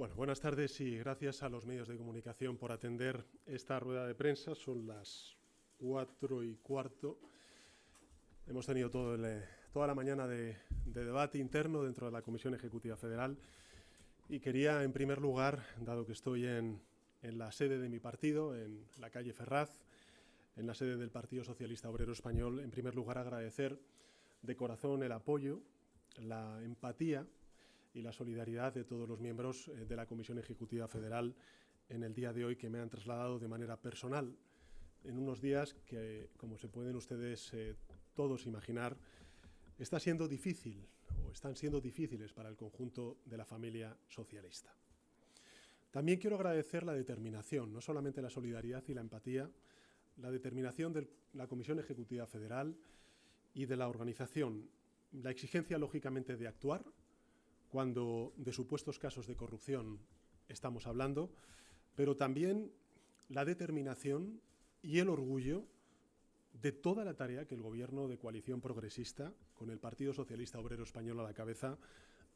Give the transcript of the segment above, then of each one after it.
Bueno, buenas tardes y gracias a los medios de comunicación por atender esta rueda de prensa. Son las 4:15. Hemos tenido toda la mañana de debate interno dentro de la Comisión Ejecutiva Federal y quería, en primer lugar, dado que estoy en la sede de mi partido, en la calle Ferraz, en la sede del Partido Socialista Obrero Español, en primer lugar agradecer de corazón el apoyo, la empatía y la solidaridad de todos los miembros de la Comisión Ejecutiva Federal en el día de hoy, que me han trasladado de manera personal en unos días que, como se pueden ustedes todos imaginar, está siendo difícil o están siendo difíciles para el conjunto de la familia socialista. También quiero agradecer la determinación, no solamente la solidaridad y la empatía, la determinación de la Comisión Ejecutiva Federal y de la organización, la exigencia, lógicamente, de actuar cuando de supuestos casos de corrupción estamos hablando, pero también la determinación y el orgullo de toda la tarea que el Gobierno de coalición progresista, con el Partido Socialista Obrero Español a la cabeza,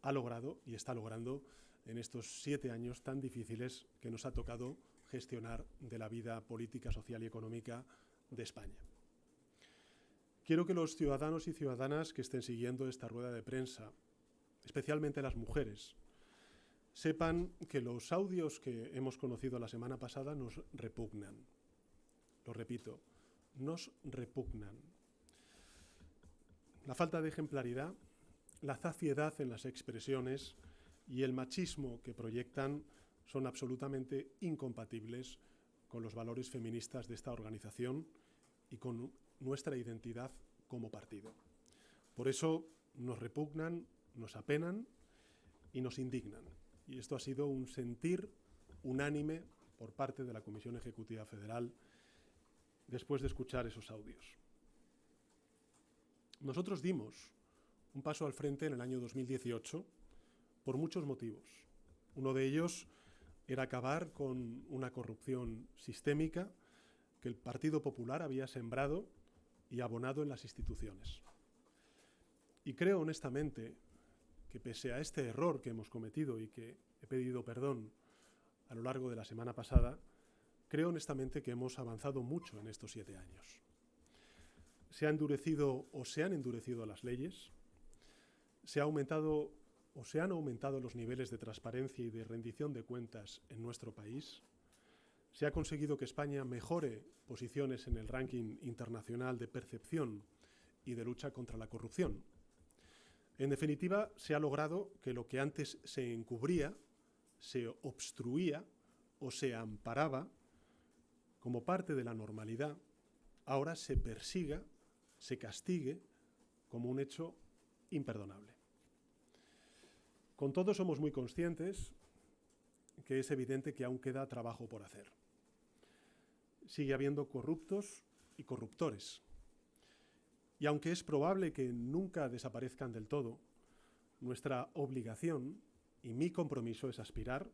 ha logrado y está logrando en estos 7 años tan difíciles que nos ha tocado gestionar de la vida política, social y económica de España. Quiero que los ciudadanos y ciudadanas que estén siguiendo esta rueda de prensa, especialmente las mujeres, sepan que los audios que hemos conocido la semana pasada nos repugnan. Lo repito, nos repugnan. La falta de ejemplaridad, la zafiedad en las expresiones y el machismo que proyectan son absolutamente incompatibles con los valores feministas de esta organización y con nuestra identidad como partido. Por eso nos repugnan, nos apenan y nos indignan. Y esto ha sido un sentir unánime por parte de la Comisión Ejecutiva Federal después de escuchar esos audios. Nosotros dimos un paso al frente en el año 2018 por muchos motivos. Uno de ellos era acabar con una corrupción sistémica que el Partido Popular había sembrado y abonado en las instituciones. Y creo honestamente que pese a este error que hemos cometido y que he pedido perdón a lo largo de la semana pasada, creo honestamente que hemos avanzado mucho en estos 7 años. Se han endurecido las leyes, se han aumentado los niveles de transparencia y de rendición de cuentas en nuestro país, se ha conseguido que España mejore posiciones en el ranking internacional de percepción y de lucha contra la corrupción. En definitiva, se ha logrado que lo que antes se encubría, se obstruía o se amparaba como parte de la normalidad, ahora se persiga, se castigue como un hecho imperdonable. Con todo, somos muy conscientes que es evidente que aún queda trabajo por hacer. Sigue habiendo corruptos y corruptores. Y aunque es probable que nunca desaparezcan del todo, nuestra obligación y mi compromiso es aspirar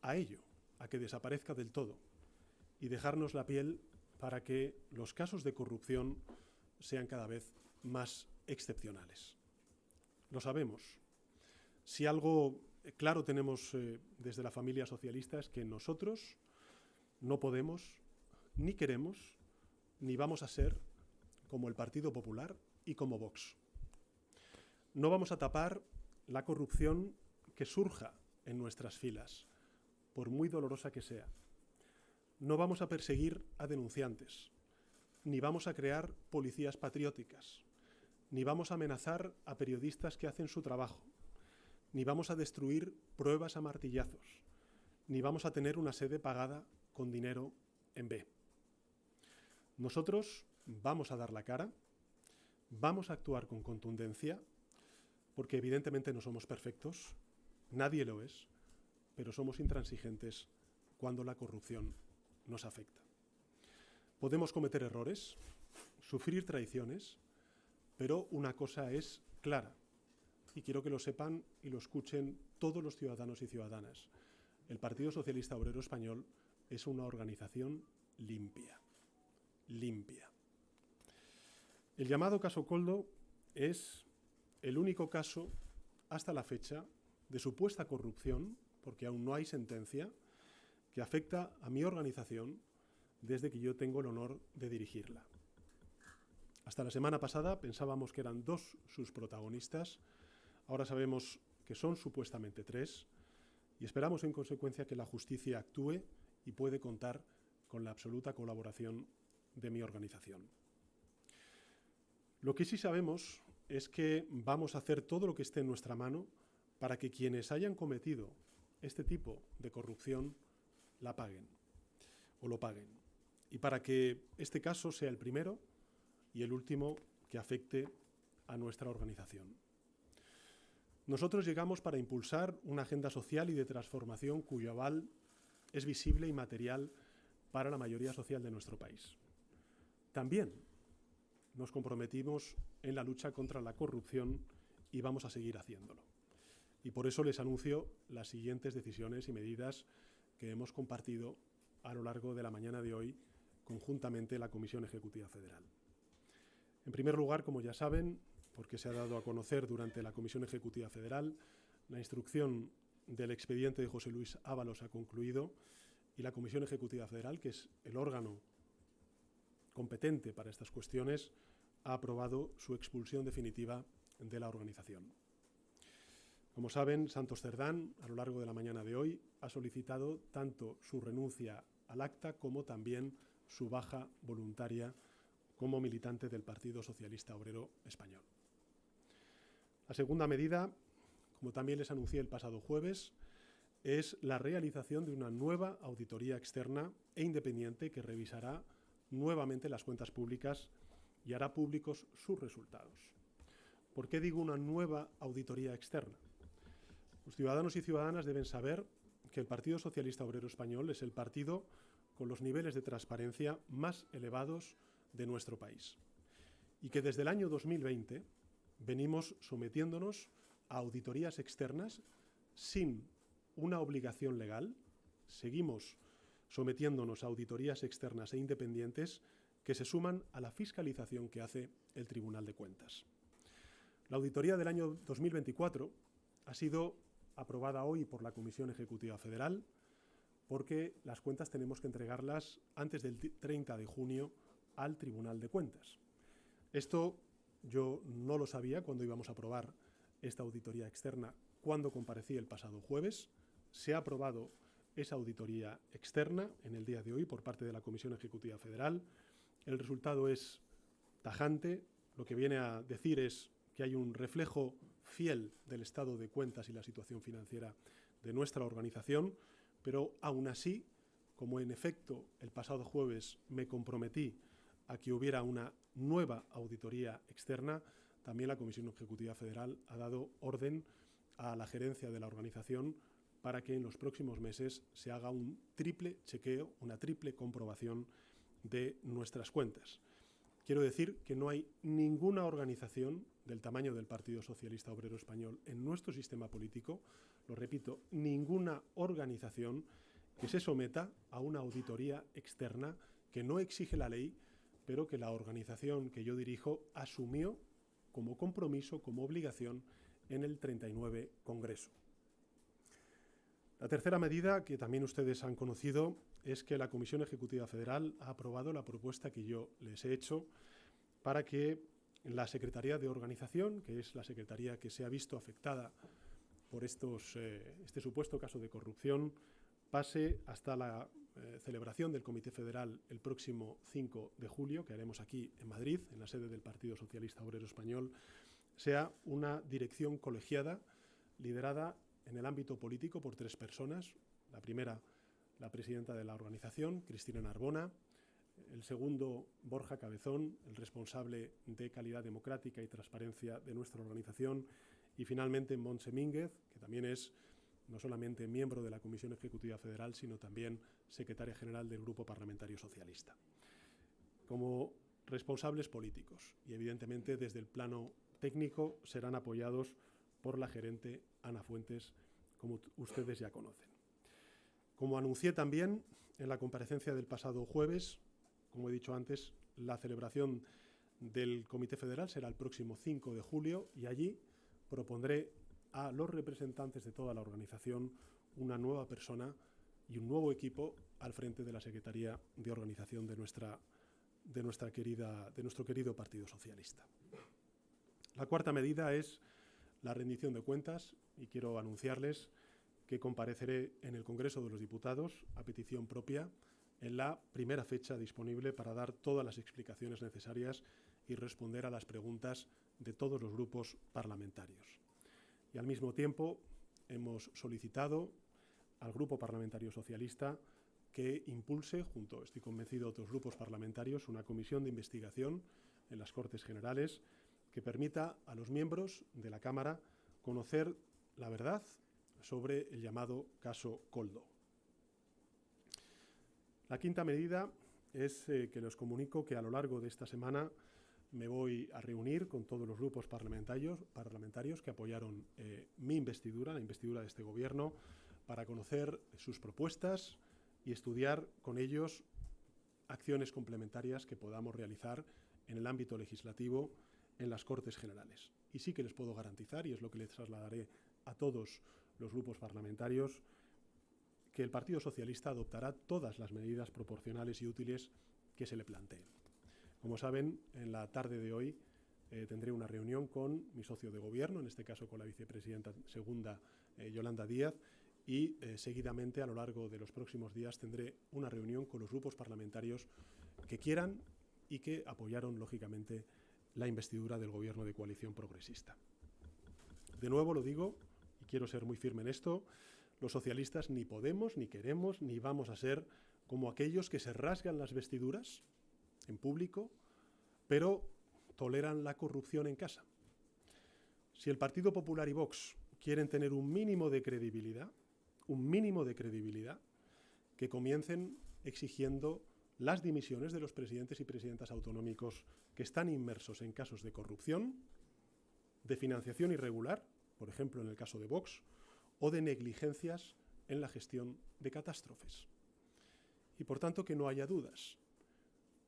a ello, a que desaparezca del todo y dejarnos la piel para que los casos de corrupción sean cada vez más excepcionales. Lo sabemos. Si algo claro tenemos desde la familia socialista es que nosotros no podemos, ni queremos, ni vamos a ser como el Partido Popular y como Vox. No vamos a tapar la corrupción que surja en nuestras filas, por muy dolorosa que sea. No vamos a perseguir a denunciantes, ni vamos a crear policías patrióticas, ni vamos a amenazar a periodistas que hacen su trabajo, ni vamos a destruir pruebas a martillazos, ni vamos a tener una sede pagada con dinero en B. Nosotros vamos a dar la cara, vamos a actuar con contundencia, porque evidentemente no somos perfectos, nadie lo es, pero somos intransigentes cuando la corrupción nos afecta. Podemos cometer errores, sufrir traiciones, pero una cosa es clara, y quiero que lo sepan y lo escuchen todos los ciudadanos y ciudadanas. El Partido Socialista Obrero Español es una organización limpia. Limpia. El llamado caso Koldo es el único caso hasta la fecha de supuesta corrupción porque aún no hay sentencia, que afecta a mi organización desde que yo tengo el honor de dirigirla. Hasta la semana pasada pensábamos que eran 2 sus protagonistas, ahora sabemos que son supuestamente 3 y esperamos en consecuencia que la justicia actúe y puede contar con la absoluta colaboración de mi organización. Lo que sí sabemos es que vamos a hacer todo lo que esté en nuestra mano para que quienes hayan cometido este tipo de corrupción la paguen o lo paguen, y para que este caso sea el primero y el último que afecte a nuestra organización. Nosotros llegamos para impulsar una agenda social y de transformación cuyo aval es visible y material para la mayoría social de nuestro país. También nos comprometimos en la lucha contra la corrupción y vamos a seguir haciéndolo. Y por eso les anuncio las siguientes decisiones y medidas que hemos compartido a lo largo de la mañana de hoy conjuntamente la Comisión Ejecutiva Federal. En primer lugar, como ya saben, porque se ha dado a conocer durante la Comisión Ejecutiva Federal, la instrucción del expediente de José Luis Ábalos ha concluido y la Comisión Ejecutiva Federal, que es el órgano competente para estas cuestiones, ha aprobado su expulsión definitiva de la organización. Como saben, Santos Cerdán, a lo largo de la mañana de hoy, ha solicitado tanto su renuncia al acta como también su baja voluntaria como militante del Partido Socialista Obrero Español. La segunda medida, como también les anuncié el pasado jueves, es la realización de una nueva auditoría externa e independiente que revisará nuevamente las cuentas públicas y hará públicos sus resultados. ¿Por qué digo una nueva auditoría externa? Los ciudadanos y ciudadanas deben saber que el Partido Socialista Obrero Español es el partido con los niveles de transparencia más elevados de nuestro país y que desde el año 2020 venimos sometiéndonos a auditorías externas sin una obligación legal. Seguimos sometiéndonos a auditorías externas e independientes que se suman a la fiscalización que hace el Tribunal de Cuentas. La auditoría del año 2024 ha sido aprobada hoy por la Comisión Ejecutiva Federal porque las cuentas tenemos que entregarlas antes del 30 de junio al Tribunal de Cuentas. Esto yo no lo sabía cuando íbamos a aprobar esta auditoría externa cuando comparecí el pasado jueves. Se ha aprobado esa auditoría externa en el día de hoy por parte de la Comisión Ejecutiva Federal. El resultado es tajante. Lo que viene a decir es que hay un reflejo fiel del estado de cuentas y la situación financiera de nuestra organización, pero aún así, como en efecto el pasado jueves me comprometí a que hubiera una nueva auditoría externa, también la Comisión Ejecutiva Federal ha dado orden a la gerencia de la organización para que en los próximos meses se haga un triple chequeo, una triple comprobación de nuestras cuentas. Quiero decir que no hay ninguna organización del tamaño del Partido Socialista Obrero Español en nuestro sistema político, lo repito, ninguna organización que se someta a una auditoría externa que no exige la ley, pero que la organización que yo dirijo asumió como compromiso, como obligación en el 39 Congreso. La tercera medida, que también ustedes han conocido, es que la Comisión Ejecutiva Federal ha aprobado la propuesta que yo les he hecho para que la Secretaría de Organización, que es la secretaría que se ha visto afectada por este supuesto caso de corrupción, pase hasta la celebración del Comité Federal el próximo 5 de julio, que haremos aquí en Madrid, en la sede del Partido Socialista Obrero Español, sea una dirección colegiada, liderada en el ámbito político por 3 personas. La primera, la presidenta de la organización, Cristina Narbona. El segundo, Borja Cabezón, el responsable de calidad democrática y transparencia de nuestra organización. Y finalmente, Montse Mínguez, que también es no solamente miembro de la Comisión Ejecutiva Federal, sino también secretaria general del Grupo Parlamentario Socialista. Como responsables políticos y, evidentemente, desde el plano técnico serán apoyados por la gerente Ana Fuentes, como ustedes ya conocen. Como anuncié también en la comparecencia del pasado jueves, como he dicho antes, la celebración del Comité Federal será el próximo 5 de julio y allí propondré a los representantes de toda la organización una nueva persona y un nuevo equipo al frente de la Secretaría de Organización de nuestro querido Partido Socialista. La cuarta medida es la rendición de cuentas, y quiero anunciarles que compareceré en el Congreso de los Diputados a petición propia en la primera fecha disponible para dar todas las explicaciones necesarias y responder a las preguntas de todos los grupos parlamentarios. Y al mismo tiempo hemos solicitado al Grupo Parlamentario Socialista que impulse, estoy convencido, de otros grupos parlamentarios, una comisión de investigación en las Cortes Generales que permita a los miembros de la Cámara conocer la verdad sobre el llamado caso Koldo. La quinta medida es que les comunico que a lo largo de esta semana me voy a reunir con todos los grupos parlamentarios que apoyaron mi investidura, la investidura de este Gobierno, para conocer sus propuestas y estudiar con ellos acciones complementarias que podamos realizar en el ámbito legislativo en las Cortes Generales. Y sí que les puedo garantizar, y es lo que les trasladaré a todos los grupos parlamentarios, que el Partido Socialista adoptará todas las medidas proporcionales y útiles que se le planteen. Como saben, en la tarde de hoy tendré una reunión con mi socio de gobierno, en este caso con la vicepresidenta segunda, Yolanda Díaz, y seguidamente a lo largo de los próximos días tendré una reunión con los grupos parlamentarios que quieran y que apoyaron, lógicamente, la investidura del Gobierno de coalición progresista. De nuevo lo digo, y quiero ser muy firme en esto, los socialistas ni podemos, ni queremos, ni vamos a ser como aquellos que se rasgan las vestiduras en público, pero toleran la corrupción en casa. Si el Partido Popular y Vox quieren tener un mínimo de credibilidad, que comiencen exigiendo las dimisiones de los presidentes y presidentas autonómicos que están inmersos en casos de corrupción, de financiación irregular, por ejemplo en el caso de Vox, o de negligencias en la gestión de catástrofes. Y por tanto que no haya dudas.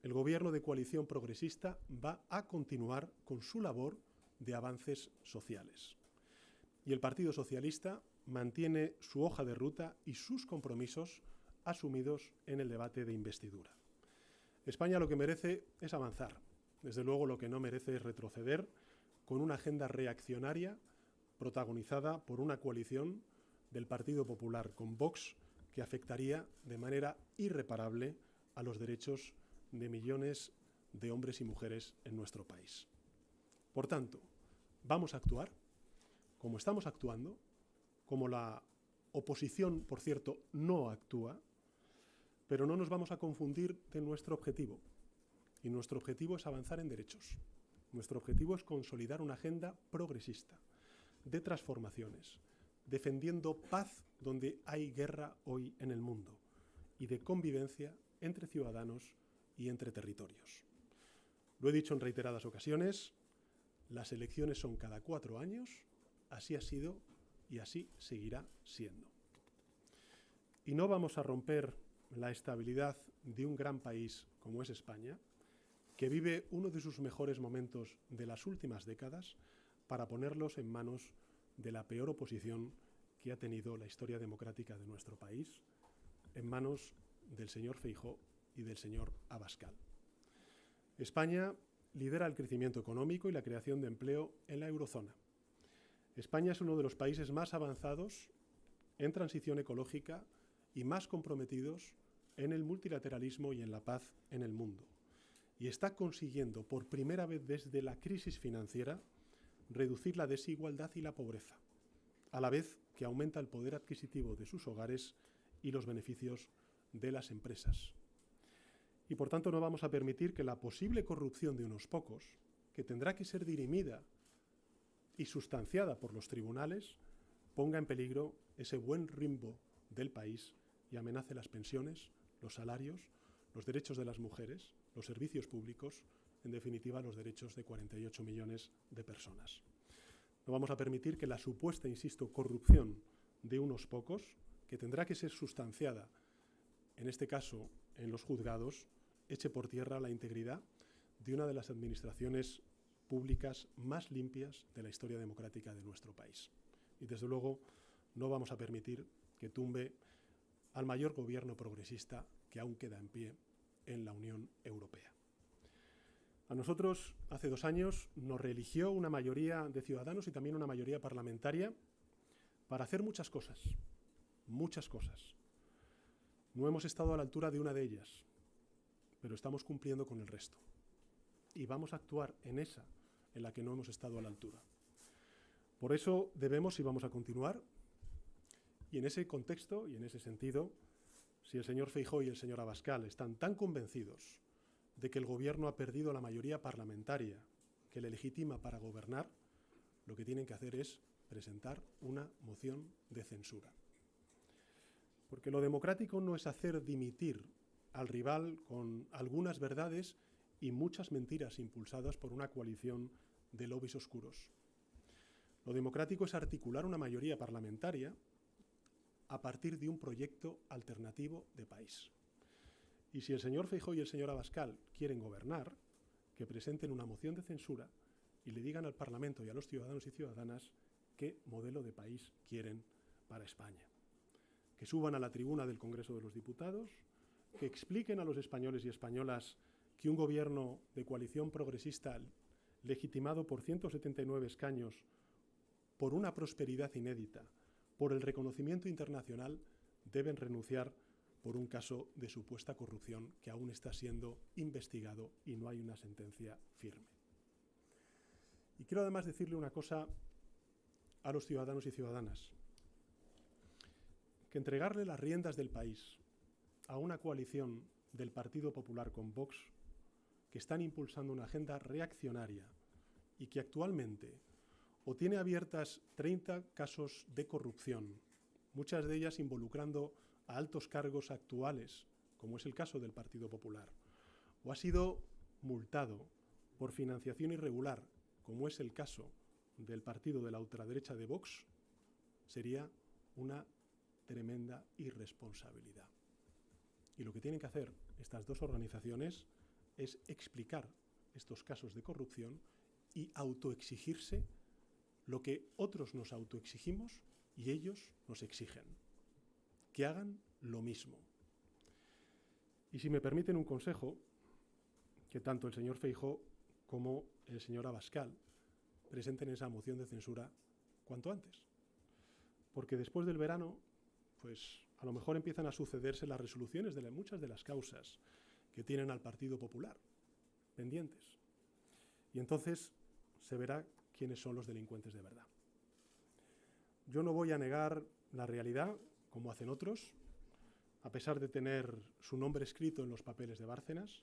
El Gobierno de coalición progresista va a continuar con su labor de avances sociales. Y el Partido Socialista mantiene su hoja de ruta y sus compromisos asumidos en el debate de investidura. España lo que merece es avanzar. Desde luego lo que no merece es retroceder con una agenda reaccionaria protagonizada por una coalición del Partido Popular con Vox que afectaría de manera irreparable a los derechos de millones de hombres y mujeres en nuestro país. Por tanto, vamos a actuar como estamos actuando, como la oposición, por cierto, no actúa, pero no nos vamos a confundir de nuestro objetivo. Y nuestro objetivo es avanzar en derechos. Nuestro objetivo es consolidar una agenda progresista, de transformaciones, defendiendo paz donde hay guerra hoy en el mundo y de convivencia entre ciudadanos y entre territorios. Lo he dicho en reiteradas ocasiones, las elecciones son cada 4 años, así ha sido y así seguirá siendo. Y no vamos a romper la estabilidad de un gran país como es España, que vive uno de sus mejores momentos de las últimas décadas, para ponerlos en manos de la peor oposición que ha tenido la historia democrática de nuestro país, en manos del señor Feijóo y del señor Abascal. España lidera el crecimiento económico y la creación de empleo en la eurozona. España es uno de los países más avanzados en transición ecológica y más comprometidos en el multilateralismo y en la paz en el mundo. Y está consiguiendo por primera vez desde la crisis financiera reducir la desigualdad y la pobreza, a la vez que aumenta el poder adquisitivo de sus hogares y los beneficios de las empresas. Y por tanto no vamos a permitir que la posible corrupción de unos pocos, que tendrá que ser dirimida y sustanciada por los tribunales, ponga en peligro ese buen rumbo del país y amenace las pensiones, los salarios, los derechos de las mujeres, los servicios públicos, en definitiva los derechos de 48 millones de personas. No vamos a permitir que la supuesta, insisto, corrupción de unos pocos, que tendrá que ser sustanciada, en este caso en los juzgados, eche por tierra la integridad de una de las administraciones públicas más limpias de la historia democrática de nuestro país. y desde luego no vamos a permitir que tumbe al mayor gobierno progresista que aún queda en pie en la Unión Europea. A nosotros, hace 2 años, nos reeligió una mayoría de ciudadanos y también una mayoría parlamentaria para hacer muchas cosas, muchas cosas. No hemos estado a la altura de una de ellas, pero estamos cumpliendo con el resto. Y vamos a actuar en esa en la que no hemos estado a la altura. Por eso debemos y vamos a continuar. Y en ese contexto y en ese sentido, si el señor Feijóo y el señor Abascal están tan convencidos de que el Gobierno ha perdido la mayoría parlamentaria que le legitima para gobernar, lo que tienen que hacer es presentar una moción de censura. Porque lo democrático no es hacer dimitir al rival con algunas verdades y muchas mentiras impulsadas por una coalición de lobbies oscuros. Lo democrático es articular una mayoría parlamentaria a partir de un proyecto alternativo de país. Y si el señor Feijóo y el señor Abascal quieren gobernar, que presenten una moción de censura y le digan al Parlamento y a los ciudadanos y ciudadanas qué modelo de país quieren para España. Que suban a la tribuna del Congreso de los Diputados, que expliquen a los españoles y españolas que un gobierno de coalición progresista legitimado por 179 escaños, por una prosperidad inédita, por el reconocimiento internacional, deben renunciar por un caso de supuesta corrupción que aún está siendo investigado y no hay una sentencia firme. Y quiero además decirle una cosa a los ciudadanos y ciudadanas, que entregarle las riendas del país a una coalición del Partido Popular con Vox, que están impulsando una agenda reaccionaria y que actualmente o tiene abiertas 30 casos de corrupción, muchas de ellas involucrando a altos cargos actuales, como es el caso del Partido Popular, o ha sido multado por financiación irregular, como es el caso del partido de la ultraderecha de Vox, sería una tremenda irresponsabilidad. Y lo que tienen que hacer estas dos organizaciones es explicar estos casos de corrupción y autoexigirse lo que otros nos autoexigimos y ellos nos exigen, que hagan lo mismo. Y si me permiten un consejo, que tanto el señor Feijóo como el señor Abascal presenten esa moción de censura cuanto antes. Porque después del verano, pues a lo mejor empiezan a sucederse las resoluciones de muchas de las causas que tienen al Partido Popular pendientes. Y entonces se verá quiénes son los delincuentes de verdad. Yo no voy a negar la realidad, como hacen otros, a pesar de tener su nombre escrito en los papeles de Bárcenas,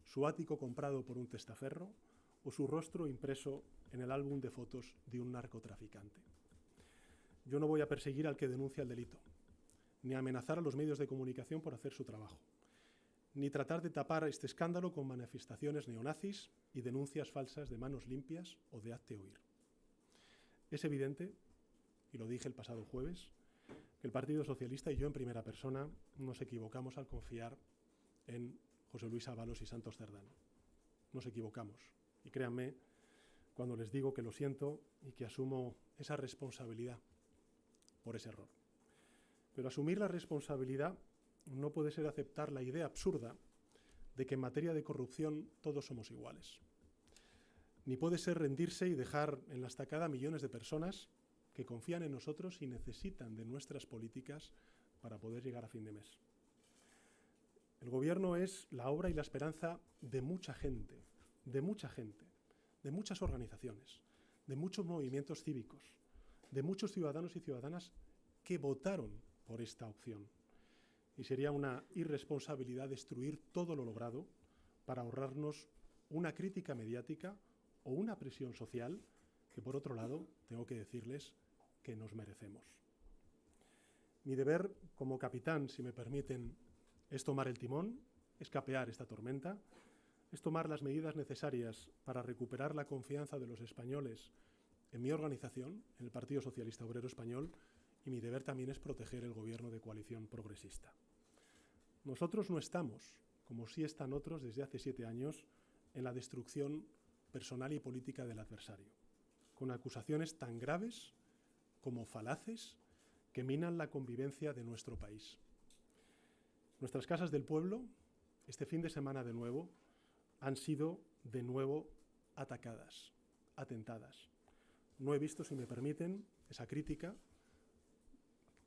su ático comprado por un testaferro o su rostro impreso en el álbum de fotos de un narcotraficante. Yo no voy a perseguir al que denuncia el delito, ni amenazar a los medios de comunicación por hacer su trabajo, ni tratar de tapar este escándalo con manifestaciones neonazis y denuncias falsas de manos limpias o de hazte oír. Es evidente, y lo dije el pasado jueves, que el Partido Socialista y yo en primera persona nos equivocamos al confiar en José Luis Ábalos y Santos Cerdán. Nos equivocamos. Y créanme cuando les digo que lo siento y que asumo esa responsabilidad por ese error. Pero asumir la responsabilidad no puede ser aceptar la idea absurda de que en materia de corrupción todos somos iguales. Ni puede ser rendirse y dejar en la estacada a millones de personas que confían en nosotros y necesitan de nuestras políticas para poder llegar a fin de mes. El gobierno es la obra y la esperanza de mucha gente, de muchas organizaciones, de muchos movimientos cívicos, de muchos ciudadanos y ciudadanas que votaron por esta opción. Y sería una irresponsabilidad destruir todo lo logrado para ahorrarnos una crítica mediática o una presión social que, por otro lado, tengo que decirles que nos merecemos. Mi deber como capitán, si me permiten, es tomar el timón, es capear esta tormenta, es tomar las medidas necesarias para recuperar la confianza de los españoles en mi organización, en el Partido Socialista Obrero Español, y mi deber también es proteger el gobierno de coalición progresista. Nosotros no estamos, como sí están otros desde hace 7 años, en la destrucción personal y política del adversario, con acusaciones tan graves como falaces que minan la convivencia de nuestro país. Nuestras casas del pueblo, este fin de semana de nuevo, han sido de nuevo atacadas, atentadas. No he visto, si me permiten, esa crítica,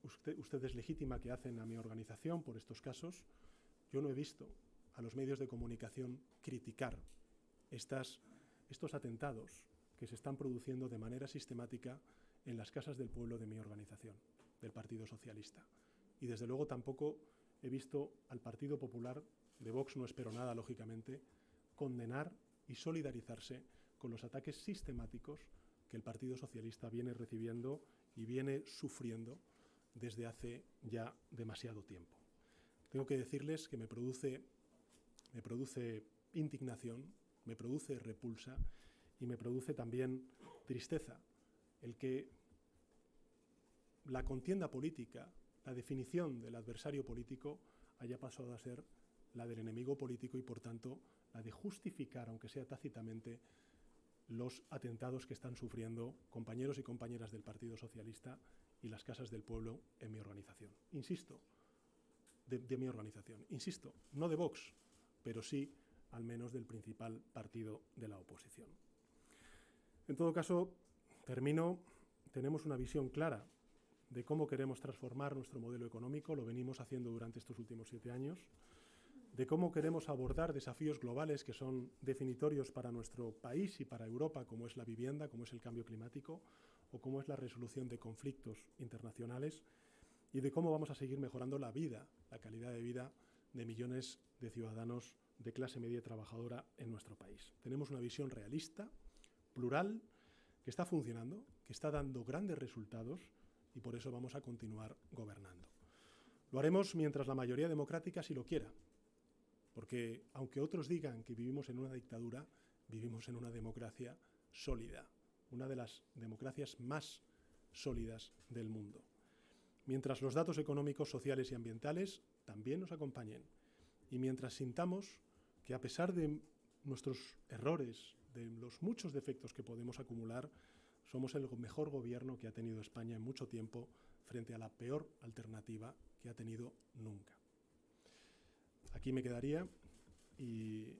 ustedes legítima que hacen a mi organización por estos casos. Yo no he visto a los medios de comunicación criticar estos atentados que se están produciendo de manera sistemática en las casas del pueblo de mi organización, del Partido Socialista. Y desde luego tampoco he visto al Partido Popular, de Vox no espero nada, lógicamente, condenar y solidarizarse con los ataques sistemáticos que el Partido Socialista viene recibiendo y viene sufriendo desde hace ya demasiado tiempo. Tengo que decirles que me produce indignación, me produce repulsa y me produce también tristeza el que la contienda política, la definición del adversario político haya pasado a ser la del enemigo político y, por tanto, la de justificar, aunque sea tácitamente, los atentados que están sufriendo compañeros y compañeras del Partido Socialista y las casas del pueblo en mi organización. Insisto, de mi organización. Insisto, no de Vox, pero sí, al menos, del principal partido de la oposición. En todo caso, termino. Tenemos una visión clara de cómo queremos transformar nuestro modelo económico, lo venimos haciendo durante estos últimos 7 años, de cómo queremos abordar desafíos globales que son definitorios para nuestro país y para Europa, como es la vivienda, como es el cambio climático o como es la resolución de conflictos internacionales, y de cómo vamos a seguir mejorando la vida, la calidad de vida de millones de ciudadanos de clase media trabajadora en nuestro país. Tenemos una visión realista, plural, que está funcionando, que está dando grandes resultados y por eso vamos a continuar gobernando. Lo haremos mientras la mayoría democrática sí lo quiera, porque aunque otros digan que vivimos en una dictadura, vivimos en una democracia sólida, una de las democracias más sólidas del mundo. Mientras los datos económicos, sociales y ambientales también nos acompañen y mientras sintamos que a pesar de nuestros errores, de los muchos defectos que podemos acumular, somos el mejor gobierno que ha tenido España en mucho tiempo frente a la peor alternativa que ha tenido nunca. Aquí me quedaría y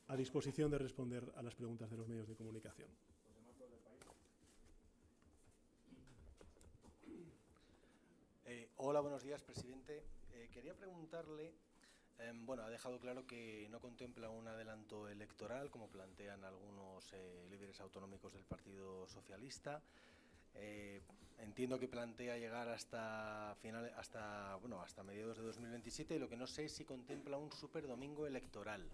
a disposición de responder a las preguntas de los medios de comunicación. Hola, buenos días, presidente. Quería preguntarle, bueno, ha dejado claro que no contempla un adelanto electoral, como plantean algunos líderes autonómicos del Partido Socialista. Entiendo que plantea llegar hasta mediados de 2027, y lo que no sé es si contempla un superdomingo electoral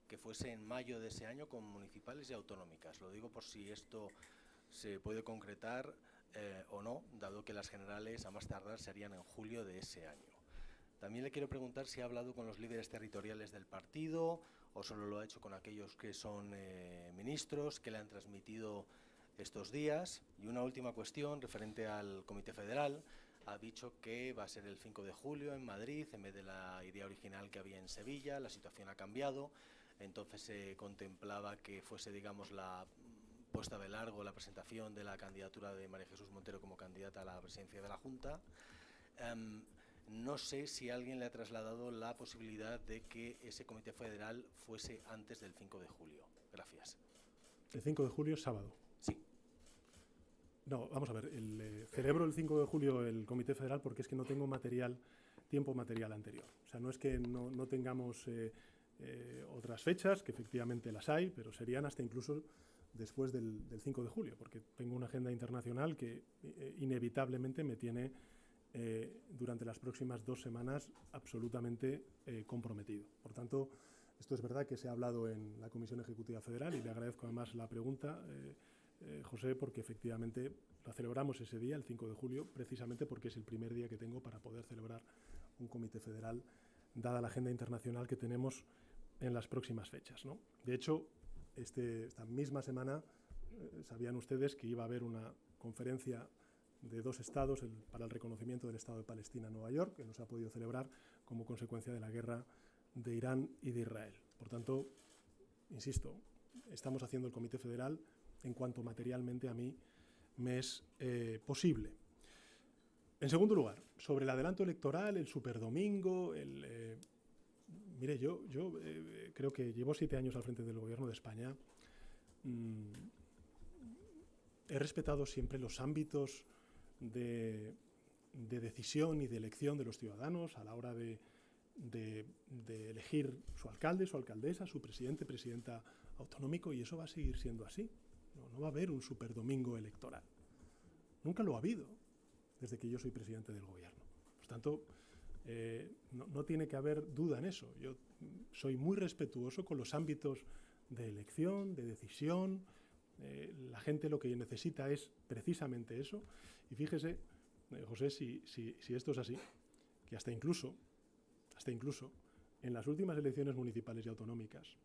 que fuese en mayo de ese año con municipales y autonómicas. Lo digo por si esto se puede concretar o no, dado que las generales a más tardar serían en julio de ese año. También le quiero preguntar si ha hablado con los líderes territoriales del partido o solo lo ha hecho con aquellos que son ministros, que le han transmitido estos días. Y una última cuestión referente al Comité Federal. Ha dicho que va a ser el 5 de julio en Madrid en vez de la idea original que había en Sevilla. La situación ha cambiado, entonces se contemplaba que fuese, digamos, la puesta de largo la presentación de la candidatura de María Jesús Montero como candidata a la presidencia de la Junta. No sé si alguien le ha trasladado la posibilidad de que ese Comité Federal fuese antes del 5 de julio. Gracias. El 5 de julio es sábado. Sí. No, vamos a ver, celebro el 5 de julio el Comité Federal porque es que no tengo tiempo material anterior. O sea, no es que no tengamos otras fechas, que efectivamente las hay, pero serían hasta incluso después del 5 de julio, porque tengo una agenda internacional que inevitablemente me tiene durante las próximas 2 semanas absolutamente comprometido. Por tanto, esto es verdad que se ha hablado en la Comisión Ejecutiva Federal y le agradezco además la pregunta, José, porque efectivamente la celebramos ese día, el 5 de julio, precisamente porque es el primer día que tengo para poder celebrar un Comité Federal, dada la agenda internacional que tenemos en las próximas fechas, ¿no? De hecho, esta misma semana sabían ustedes que iba a haber una conferencia de 2 estados para el reconocimiento del Estado de Palestina en Nueva York, que no se ha podido celebrar como consecuencia de la guerra de Irán y de Israel. Por tanto, insisto, estamos haciendo el Comité Federal en cuanto materialmente a mí me es posible. En segundo lugar, sobre el adelanto electoral, el superdomingo, mire, yo creo que llevo 7 años al frente del Gobierno de España. He respetado siempre los ámbitos de decisión y de elección de los ciudadanos a la hora de elegir su alcalde, su alcaldesa, su presidente, presidenta autonómico, y eso va a seguir siendo así. No va a haber un superdomingo electoral. Nunca lo ha habido desde que yo soy presidente del Gobierno. Por tanto, no tiene que haber duda en eso. Yo soy muy respetuoso con los ámbitos de elección, de decisión. La gente lo que necesita es precisamente eso. Y fíjese, José, si esto es así, que hasta incluso en las últimas elecciones municipales y autonómicas,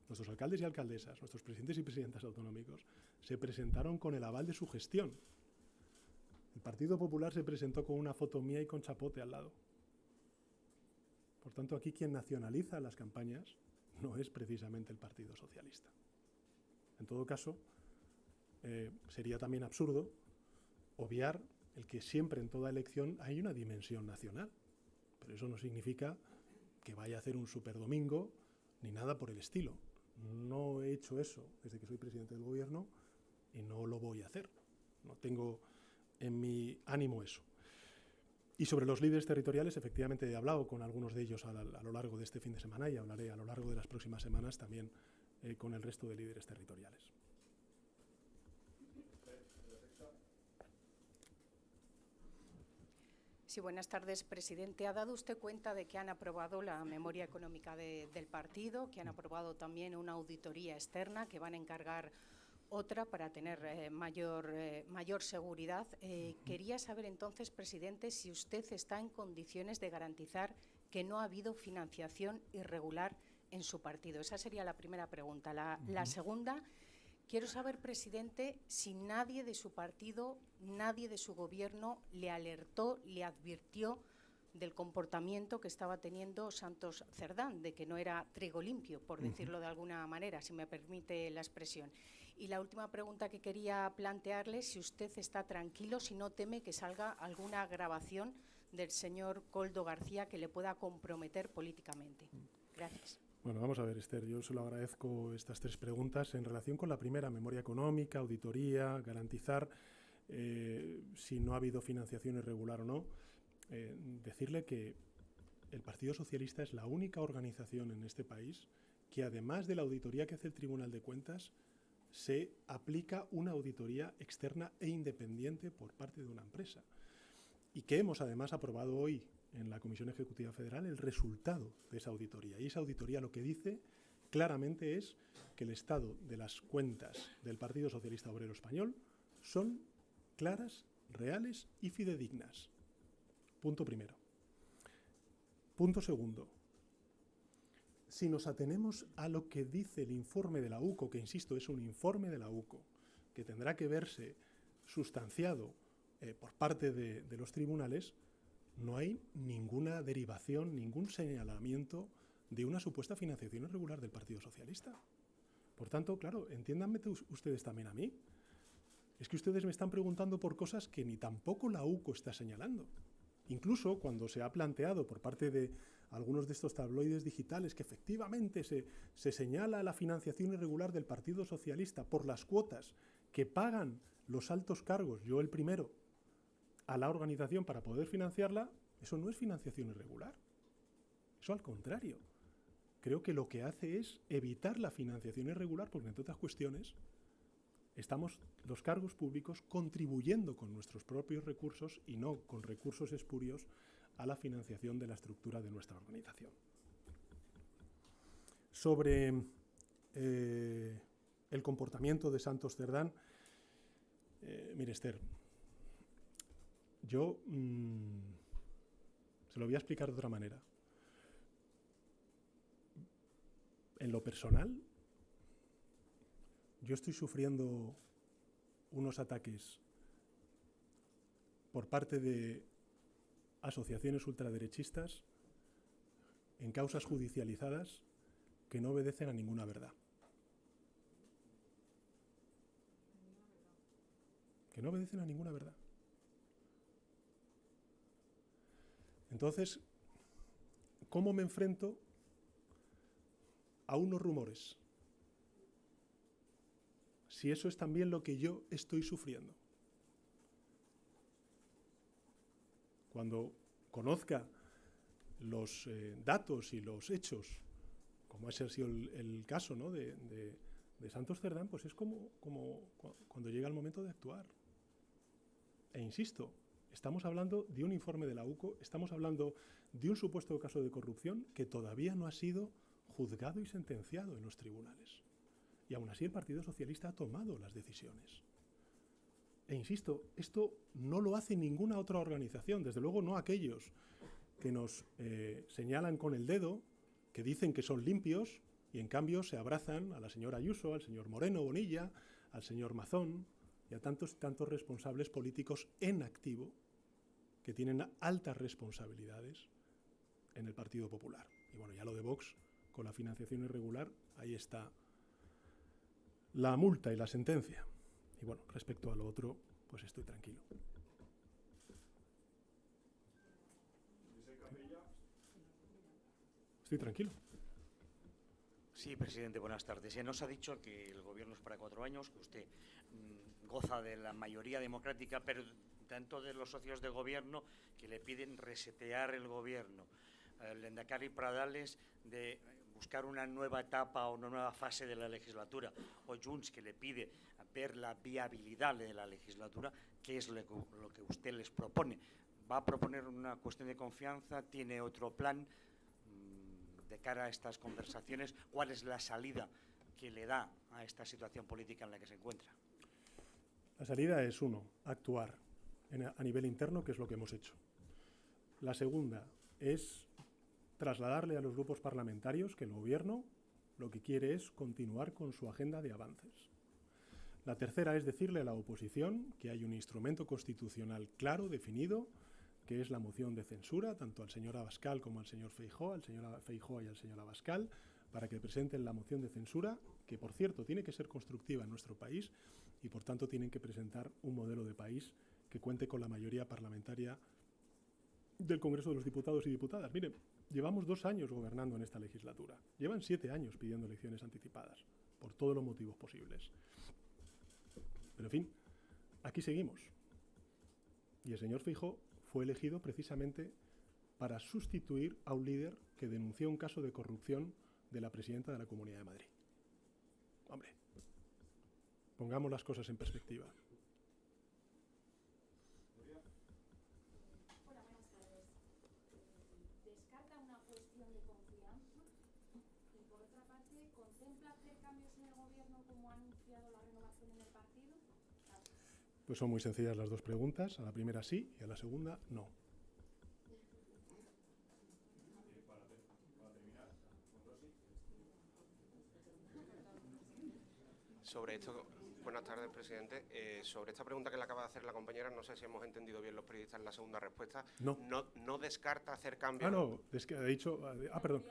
nuestros alcaldes y alcaldesas, nuestros presidentes y presidentas autonómicos, se presentaron con el aval de su gestión. El Partido Popular se presentó con una foto mía y con chapote al lado. Por tanto, aquí quien nacionaliza las campañas no es precisamente el Partido Socialista. En todo caso, sería también absurdo obviar el que siempre en toda elección hay una dimensión nacional. Pero eso no significa que vaya a hacer un superdomingo ni nada por el estilo. No he hecho eso desde que soy presidente del Gobierno y no lo voy a hacer. No tengo en mi ánimo eso. Y sobre los líderes territoriales, efectivamente he hablado con algunos de ellos a lo largo de este fin de semana y hablaré a lo largo de las próximas semanas también con el resto de líderes territoriales. Sí, buenas tardes, presidente. ¿Ha dado usted cuenta de que han aprobado la memoria económica del partido, que han aprobado también una auditoría externa, que van a encargar otra para tener mayor seguridad? Quería saber entonces, presidente, si usted está en condiciones de garantizar que no ha habido financiación irregular en su partido. Esa sería la primera pregunta. La segunda, quiero saber, presidente, si nadie de su partido, nadie de su gobierno le alertó, le advirtió del comportamiento que estaba teniendo Santos Cerdán, de que no era trigo limpio, por decirlo de alguna manera, si me permite la expresión. Y la última pregunta que quería plantearle, si usted está tranquilo, si no teme que salga alguna grabación del señor Koldo García que le pueda comprometer políticamente. Gracias. Bueno, vamos a ver, Esther, yo se lo agradezco estas 3 preguntas. En relación con la primera, memoria económica, auditoría, garantizar si no ha habido financiación irregular o no, decirle que el Partido Socialista es la única organización en este país que, además de la auditoría que hace el Tribunal de Cuentas, se aplica una auditoría externa e independiente por parte de una empresa. Y que hemos además aprobado hoy en la Comisión Ejecutiva Federal el resultado de esa auditoría. Y esa auditoría lo que dice claramente es que el estado de las cuentas del Partido Socialista Obrero Español son claras, reales y fidedignas. Punto primero. Punto segundo. Si nos atenemos a lo que dice el informe de la UCO, que insisto, es un informe de la UCO, que tendrá que verse sustanciado por parte de los tribunales, no hay ninguna derivación, ningún señalamiento de una supuesta financiación irregular del Partido Socialista. Por tanto, claro, entiéndanme ustedes también a mí. Es que ustedes me están preguntando por cosas que ni tampoco la UCO está señalando. Incluso cuando se ha planteado por parte de algunos de estos tabloides digitales que efectivamente se señala la financiación irregular del Partido Socialista por las cuotas que pagan los altos cargos, yo el primero, a la organización para poder financiarla, eso no es financiación irregular. Eso al contrario. Creo que lo que hace es evitar la financiación irregular porque, entre otras cuestiones, estamos los cargos públicos contribuyendo con nuestros propios recursos y no con recursos espurios a la financiación de la estructura de nuestra organización. Sobre el comportamiento de Santos Cerdán, mire, Esther, yo se lo voy a explicar de otra manera. En lo personal, yo estoy sufriendo unos ataques por parte de asociaciones ultraderechistas en causas judicializadas que no obedecen a ninguna verdad. que no obedecen a ninguna verdad. Entonces, ¿cómo me enfrento a unos rumores? Si eso es también lo que yo estoy sufriendo. Cuando conozca los datos y los hechos, como ese ha sido el caso, ¿no?, de Santos Cerdán, pues es como cuando llega el momento de actuar. E insisto, estamos hablando de un informe de la UCO, estamos hablando de un supuesto caso de corrupción que todavía no ha sido juzgado y sentenciado en los tribunales. Y aún así el Partido Socialista ha tomado las decisiones. E insisto, esto no lo hace ninguna otra organización, desde luego no aquellos que nos señalan con el dedo, que dicen que son limpios y en cambio se abrazan a la señora Ayuso, al señor Moreno Bonilla, al señor Mazón y a tantos responsables políticos en activo que tienen altas responsabilidades en el Partido Popular. Y bueno, ya lo de Vox, con la financiación irregular, ahí está la multa y la sentencia. Y bueno, respecto a lo otro, pues estoy tranquilo. Estoy tranquilo. Sí, presidente, buenas tardes. Se nos ha dicho que el gobierno es para 4 años, que usted goza de la mayoría democrática, pero tanto de los socios de gobierno que le piden resetear el gobierno. El Lehendakari Pradales de buscar una nueva etapa o una nueva fase de la legislatura, o Junts, que le pide ver la viabilidad de la legislatura. ¿Qué es lo que usted les propone? ¿Va a proponer una cuestión de confianza? ¿Tiene otro plan de cara a estas conversaciones? ¿Cuál es la salida que le da a esta situación política en la que se encuentra? La salida es, uno, actuar a nivel interno, que es lo que hemos hecho. La segunda es trasladarle a los grupos parlamentarios que el gobierno lo que quiere es continuar con su agenda de avances. La tercera es decirle a la oposición que hay un instrumento constitucional claro, definido, que es la moción de censura, tanto al señor Abascal como al señor Feijóo, y al señor Abascal, para que presenten la moción de censura, que por cierto tiene que ser constructiva en nuestro país y por tanto tienen que presentar un modelo de país que cuente con la mayoría parlamentaria del Congreso de los Diputados y Diputadas. Miren, llevamos 2 años gobernando en esta legislatura, llevan 7 años pidiendo elecciones anticipadas, por todos los motivos posibles. Pero en fin, aquí seguimos. Y el señor Feijóo fue elegido precisamente para sustituir a un líder que denunció un caso de corrupción de la presidenta de la Comunidad de Madrid. Hombre, pongamos las cosas en perspectiva. Hola, buenas tardes. ¿Descarta una cuestión de confianza? Y por otra parte, ¿contempla hacer cambios en el gobierno como ha anunciado la renovación en el partido? Pues son muy sencillas las dos preguntas. A la primera sí y a la segunda no. Sobre esto, buenas tardes, presidente. Sobre esta pregunta que le acaba de hacer la compañera, no sé si hemos entendido bien los periodistas la segunda respuesta. No descarta hacer cambios. No, ha dicho. Perdón.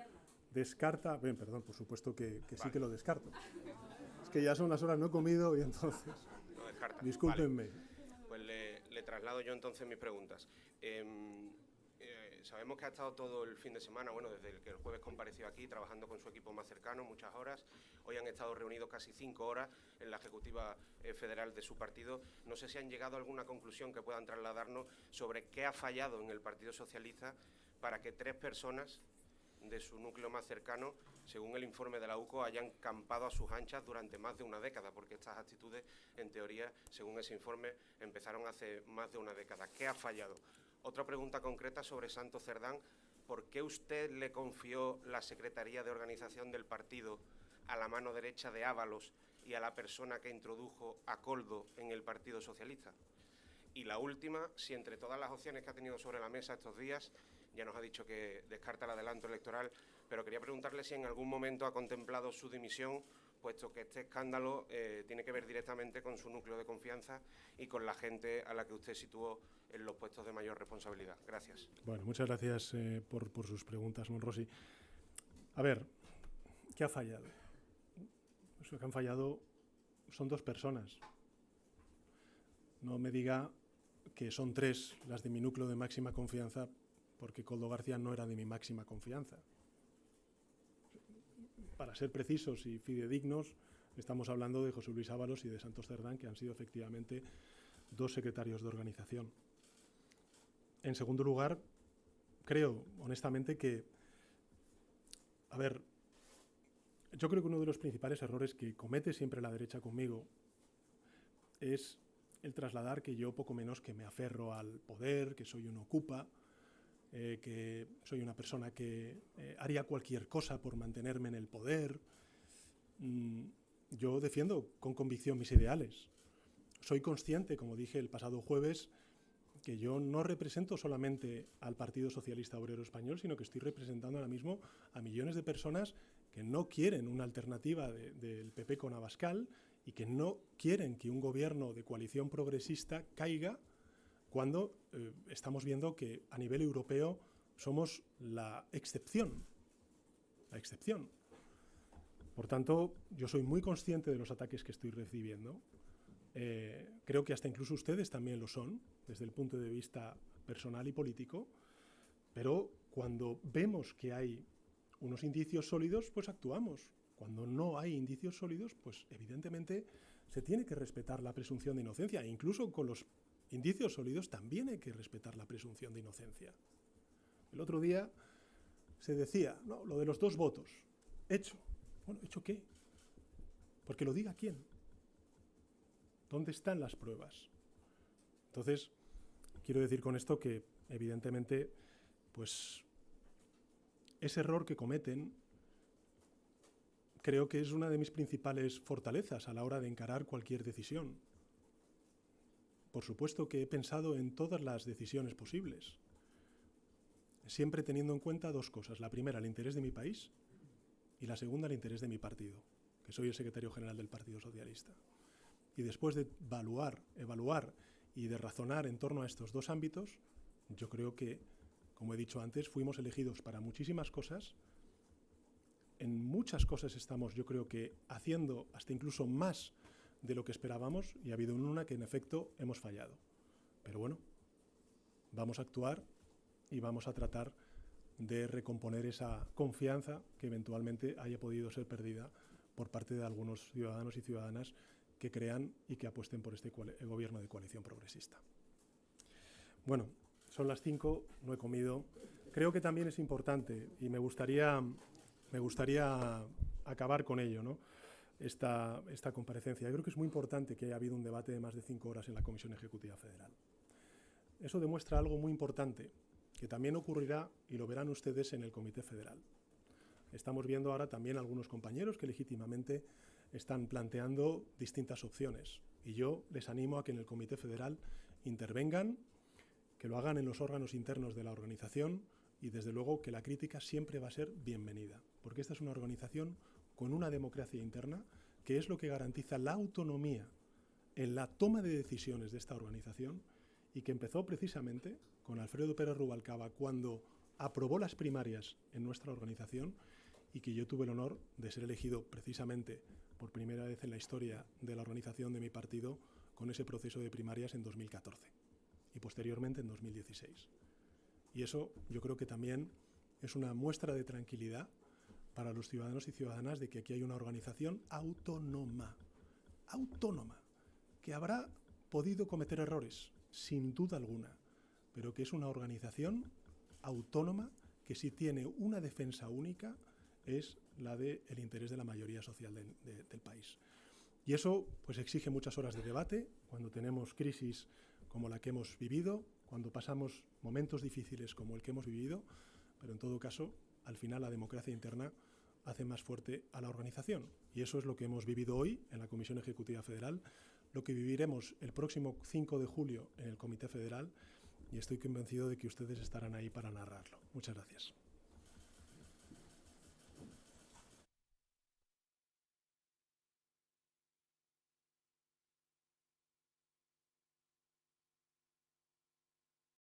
Descarta. Bien, perdón, por supuesto que vale. Sí que lo descarto. Es que ya son las horas, no he comido y entonces. No descarta. Discúlpenme. Vale. Pues le traslado yo entonces mis preguntas. Sabemos que ha estado todo el fin de semana, bueno, desde que el jueves compareció aquí, trabajando con su equipo más cercano, muchas horas. Hoy han estado reunidos casi 5 horas en la Ejecutiva Federal de su partido. No sé si han llegado a alguna conclusión que puedan trasladarnos sobre qué ha fallado en el Partido Socialista para que 3 personas de su núcleo más cercano, según el informe de la UCO, hayan campado a sus anchas durante más de una década, porque estas actitudes, en teoría, según ese informe, empezaron hace más de una década. ¿Qué ha fallado? Otra pregunta concreta sobre Santos Cerdán. ¿Por qué usted le confió la Secretaría de Organización del partido a la mano derecha de Ábalos y a la persona que introdujo a Koldo en el Partido Socialista? Y la última, si entre todas las opciones que ha tenido sobre la mesa estos días, ya nos ha dicho que descarta el adelanto electoral, pero quería preguntarle si en algún momento ha contemplado su dimisión, puesto que este escándalo tiene que ver directamente con su núcleo de confianza y con la gente a la que usted situó en los puestos de mayor responsabilidad. Gracias. Bueno, muchas gracias por sus preguntas, Monrosi. A ver, ¿qué ha fallado? Lo que han fallado son 2 personas. no me diga que son 3 las de mi núcleo de máxima confianza, porque Koldo García no era de mi máxima confianza. Para ser precisos y fidedignos, estamos hablando de José Luis Ábalos y de Santos Cerdán, que han sido efectivamente 2 secretarios de organización. En segundo lugar, creo honestamente que, a ver, yo creo que uno de los principales errores que comete siempre la derecha conmigo es el trasladar que yo poco menos que me aferro al poder, que soy un ocupa, que soy una persona que haría cualquier cosa por mantenerme en el poder. Yo defiendo con convicción mis ideales. Soy consciente, como dije el pasado jueves, que yo no represento solamente al Partido Socialista Obrero Español, sino que estoy representando ahora mismo a millones de personas que no quieren una alternativa del PP con Abascal y que no quieren que un gobierno de coalición progresista caiga cuando estamos viendo que a nivel europeo somos la excepción. La excepción. Por tanto, yo soy muy consciente de los ataques que estoy recibiendo. Creo que hasta incluso ustedes también lo son, desde el punto de vista personal y político, pero cuando vemos que hay unos indicios sólidos, pues actuamos. Cuando no hay indicios sólidos, pues evidentemente se tiene que respetar la presunción de inocencia. E incluso con los indicios sólidos también hay que respetar la presunción de inocencia. El otro día se decía, no, lo de los 2 votos, hecho. Bueno, ¿hecho qué? Porque lo diga quién. ¿Dónde están las pruebas? Entonces, quiero decir con esto que, evidentemente, pues ese error que cometen creo que es una de mis principales fortalezas a la hora de encarar cualquier decisión. Por supuesto que he pensado en todas las decisiones posibles, siempre teniendo en cuenta 2 cosas. La primera, el interés de mi país, y la segunda, el interés de mi partido, que soy el secretario general del Partido Socialista. Y después de evaluar y de razonar en torno a estos 2 ámbitos, yo creo que, como he dicho antes, fuimos elegidos para muchísimas cosas. En muchas cosas estamos, yo creo que, haciendo hasta incluso más de lo que esperábamos, y ha habido una que en efecto hemos fallado. Pero bueno, vamos a actuar y vamos a tratar de recomponer esa confianza que eventualmente haya podido ser perdida por parte de algunos ciudadanos y ciudadanas que crean y que apuesten por este gobierno de coalición progresista. Bueno, son las 5, no he comido. Creo que también es importante, y me gustaría acabar con ello, ¿no? Esta comparecencia. Yo creo que es muy importante que haya habido un debate de más de 5 horas en la Comisión Ejecutiva Federal. Eso demuestra algo muy importante, que también ocurrirá, y lo verán ustedes, en el Comité Federal. Estamos viendo ahora también algunos compañeros que legítimamente están planteando distintas opciones. Y yo les animo a que en el Comité Federal intervengan, que lo hagan en los órganos internos de la organización y, desde luego, que la crítica siempre va a ser bienvenida. Porque esta es una organización con una democracia interna, que es lo que garantiza la autonomía en la toma de decisiones de esta organización, y que empezó precisamente con Alfredo Pérez Rubalcaba cuando aprobó las primarias en nuestra organización, y que yo tuve el honor de ser elegido precisamente por primera vez en la historia de la organización de mi partido con ese proceso de primarias en 2014 y posteriormente en 2016. Y eso yo creo que también es una muestra de tranquilidad para los ciudadanos y ciudadanas de que aquí hay una organización autónoma, que habrá podido cometer errores, sin duda alguna, pero que es una organización autónoma que, si tiene una defensa única, es la del interés de la mayoría social del país. Y eso pues exige muchas horas de debate, cuando tenemos crisis como la que hemos vivido, cuando pasamos momentos difíciles como el que hemos vivido, pero en todo caso, al final la democracia interna hace más fuerte a la organización. Y eso es lo que hemos vivido hoy en la Comisión Ejecutiva Federal, lo que viviremos el próximo 5 de julio en el Comité Federal, y estoy convencido de que ustedes estarán ahí para narrarlo. Muchas gracias.